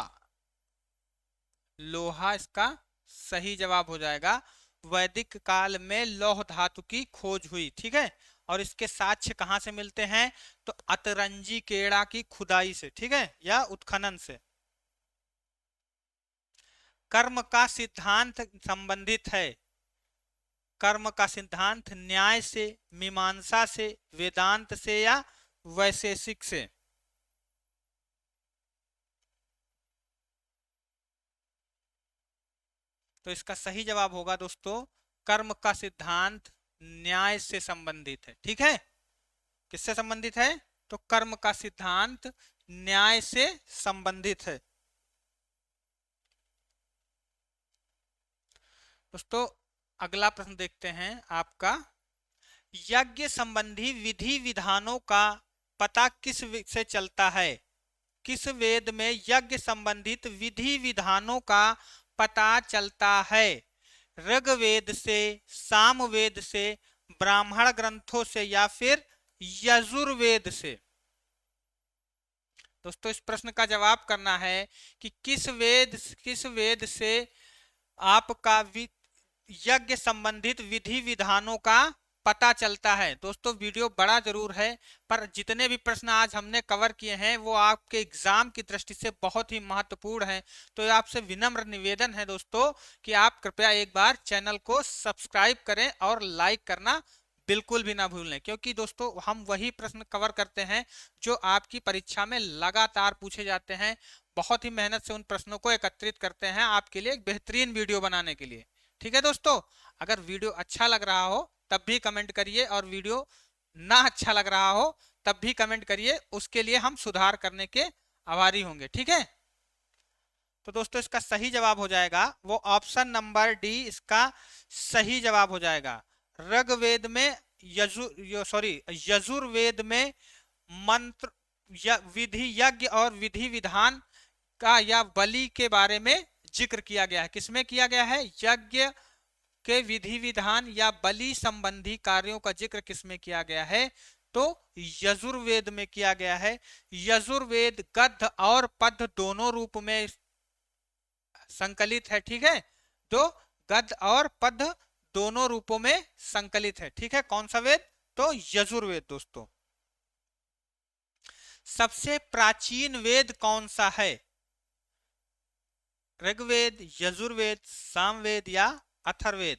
लोहा इसका सही जवाब हो जाएगा। वैदिक काल में लौह धातु की खोज हुई। ठीक है, और इसके साक्ष्य कहां से मिलते हैं? तो अतरंजी केड़ा की खुदाई से। ठीक है, या उत्खनन से। कर्म का सिद्धांत संबंधित है। कर्म का सिद्धांत न्याय से, मीमांसा से, वेदांत से या वैशेषिक से? तो इसका सही जवाब होगा दोस्तों, कर्म का सिद्धांत न्याय से संबंधित है। ठीक है, किससे संबंधित है? तो कर्म का सिद्धांत न्याय से संबंधित है। दोस्तों अगला प्रश्न देखते हैं आपका, यज्ञ संबंधी विधि विधानों का पता किस से चलता है? किस वेद में यज्ञ संबंधित विधि विधानों का पता चलता है? ऋग्वेद से, सामवेद से, ब्राह्मण ग्रंथों से या फिर यजुर्वेद से? दोस्तों इस प्रश्न का जवाब करना है कि किस वेद से आपका यज्ञ संबंधित विधि विधानों का पता चलता है। दोस्तों वीडियो बड़ा जरूर है, पर जितने भी प्रश्न आज हमने कवर किए हैं वो आपके एग्जाम की दृष्टि से बहुत ही महत्वपूर्ण है। तो आपसे विनम्र निवेदन है दोस्तों कि आप कृपया एक बार चैनल को सब्सक्राइब करें और लाइक करना बिल्कुल भी ना भूलें, क्योंकि दोस्तों हम वही प्रश्न कवर करते हैं जो आपकी परीक्षा में लगातार पूछे जाते हैं। बहुत ही मेहनत से उन प्रश्नों को एकत्रित करते हैं आपके लिए एक बेहतरीन वीडियो बनाने के लिए। ठीक है दोस्तों, अगर वीडियो अच्छा लग रहा हो तब भी कमेंट करिए, और वीडियो ना अच्छा लग रहा हो तब भी कमेंट करिए, उसके लिए हम सुधार करने के आभारी होंगे। ठीक है, तो दोस्तों इसका सही जवाब हो जाएगा वो ऑप्शन नंबर डी, इसका सही जवाब हो जाएगा। ऋग्वेद में यजुर्वेद में मंत्र विधि यज्ञ और विधि विधान का या बलि के बारे में जिक्र किया गया है। किसमें किया गया है? यज्ञ के विधि विधान या बलि संबंधी कार्यों का जिक्र किसमें किया गया है? तो यजुर्वेद में किया गया है। यजुर्वेद गद्य और पद्य दोनों रूप में संकलित है। ठीक है, तो गद्य और पद्य दोनों रूपों में संकलित है। ठीक है, कौन सा वेद? तो यजुर्वेद। दोस्तों सबसे प्राचीन वेद कौन सा है? ऋग्वेद, यजुर्वेद, सामवेद या अथर्ववेद?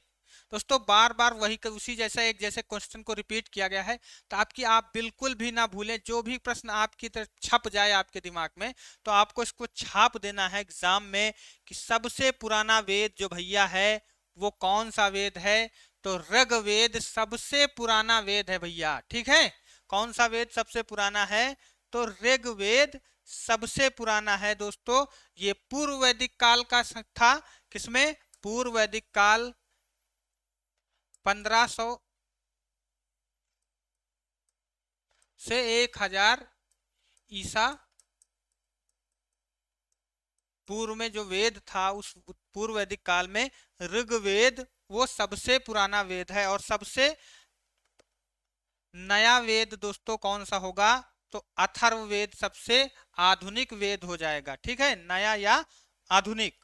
दोस्तों बार बार वही उसी जैसे क्वेश्चन को रिपीट किया गया है, ताकि आप बिल्कुल भी ना भूलें। जो भी प्रश्न आपकी तरफ छप जाए आपके दिमाग में, तो आपको इसको छाप देना है एग्जाम में कि सबसे पुराना वेद जो भैया है वो कौन सा वेद है? तो ऋग्वेद सबसे पुराना वेद है भैया। ठीक है, कौन सा वेद सबसे पुराना है? तो ऋग्वेद सबसे पुराना है। दोस्तों ये पूर्व वैदिक काल का था। किसमें? पूर्व वैदिक काल 1500 से 1000 ईसा पूर्व में जो वेद था, उस पूर्व वैदिक काल में ऋग्वेद वो सबसे पुराना वेद है। और सबसे नया वेद दोस्तों कौन सा होगा? तो अथर्ववेद सबसे आधुनिक वेद हो जाएगा। ठीक है, नया या आधुनिक।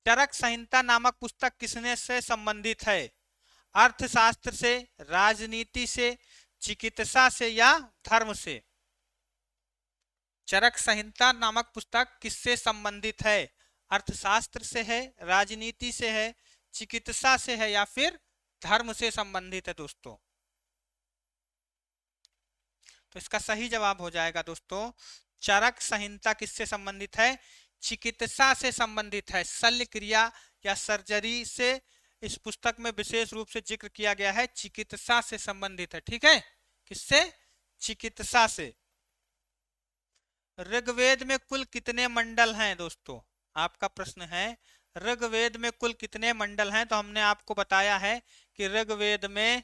चरक संहिता नामक पुस्तक किसने से संबंधित है? अर्थशास्त्र से, राजनीति से, चिकित्सा से या धर्म से? चरक संहिता नामक पुस्तक किससे संबंधित है? अर्थशास्त्र से है, राजनीति से है, चिकित्सा से है या फिर धर्म से संबंधित है? दोस्तों तो इसका सही जवाब हो जाएगा दोस्तों, चरक संहिता किससे संबंधित है? चिकित्सा से संबंधित है। शल्य क्रिया या सर्जरी से इस पुस्तक में विशेष रूप से जिक्र किया गया है, चिकित्सा से संबंधित है। ठीक है, किससे? चिकित्सा से। ऋग्वेद में कुल कितने मंडल हैं? दोस्तों आपका प्रश्न है, ऋग्वेद में कुल कितने मंडल हैं? तो हमने आपको बताया है कि ऋग्वेद में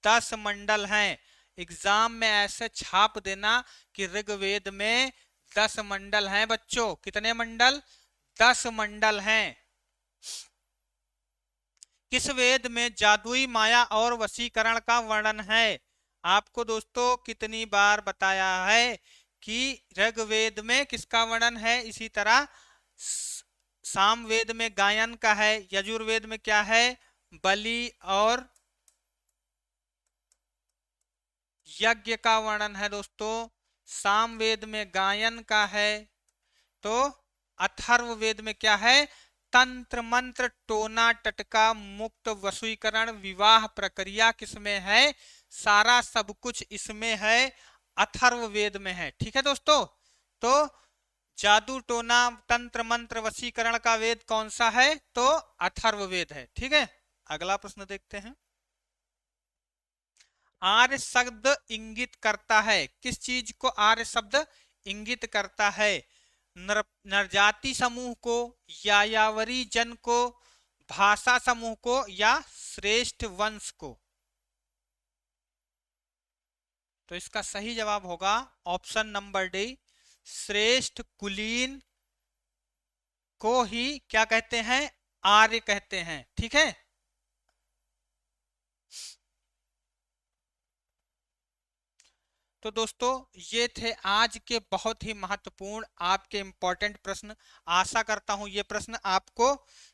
10 मंडल हैं। एग्जाम में ऐसे छाप देना कि ऋग्वेद में 10 मंडल हैं। बच्चों कितने मंडल? 10 मंडल हैं। किस वेद में जादुई माया और वशीकरण का वर्णन है? आपको दोस्तों कितनी बार बताया है कि ऋग्वेद में किसका वर्णन है? इसी तरह सामवेद में गायन का है, यजुर्वेद में क्या है? बलि और यज्ञ का वर्णन है। दोस्तों सामवेद में गायन का है, तो अथर्ववेद में क्या है? तंत्र मंत्र टोना टटका मुक्त वशीकरण विवाह प्रक्रिया किसमें है? सारा सब कुछ इसमें है, अथर्ववेद में है। ठीक है दोस्तों, तो जादू टोना तंत्र मंत्र वशीकरण का वेद कौन सा है? तो अथर्ववेद है। ठीक है, अगला प्रश्न देखते हैं। आर्य शब्द इंगित करता है, किस चीज को आर्य शब्द इंगित करता है? नरजाति समूह को, यायावरी जन को, भाषा समूह को, या श्रेष्ठ वंश को? तो इसका सही जवाब होगा ऑप्शन नंबर डी, श्रेष्ठ कुलीन को ही क्या कहते हैं? आर्य कहते हैं। ठीक है, तो दोस्तों ये थे आज के बहुत ही महत्वपूर्ण आपके इंपॉर्टेंट प्रश्न। आशा करता हूं ये प्रश्न आपको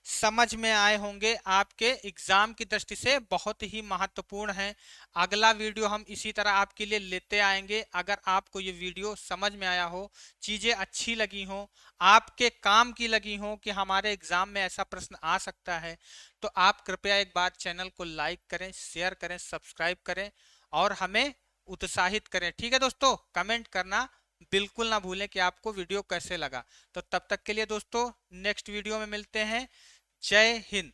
समझ में आए होंगे, आपके एग्जाम की दृष्टि से बहुत ही महत्वपूर्ण है। अगला वीडियो हम इसी तरह आपके लिए लेते आएंगे। अगर आपको ये वीडियो समझ में आया हो, चीजें अच्छी लगी हो, आपके काम की लगी हो कि हमारे एग्जाम में ऐसा प्रश्न आ सकता है, तो आप कृपया एक बार चैनल को लाइक करें, शेयर करें, सब्सक्राइब करें और हमें उत्साहित करें। ठीक है दोस्तों, कमेंट करना बिल्कुल ना भूलें कि आपको वीडियो कैसे लगा। तो तब तक के लिए दोस्तों नेक्स्ट वीडियो में मिलते हैं। जय हिंद।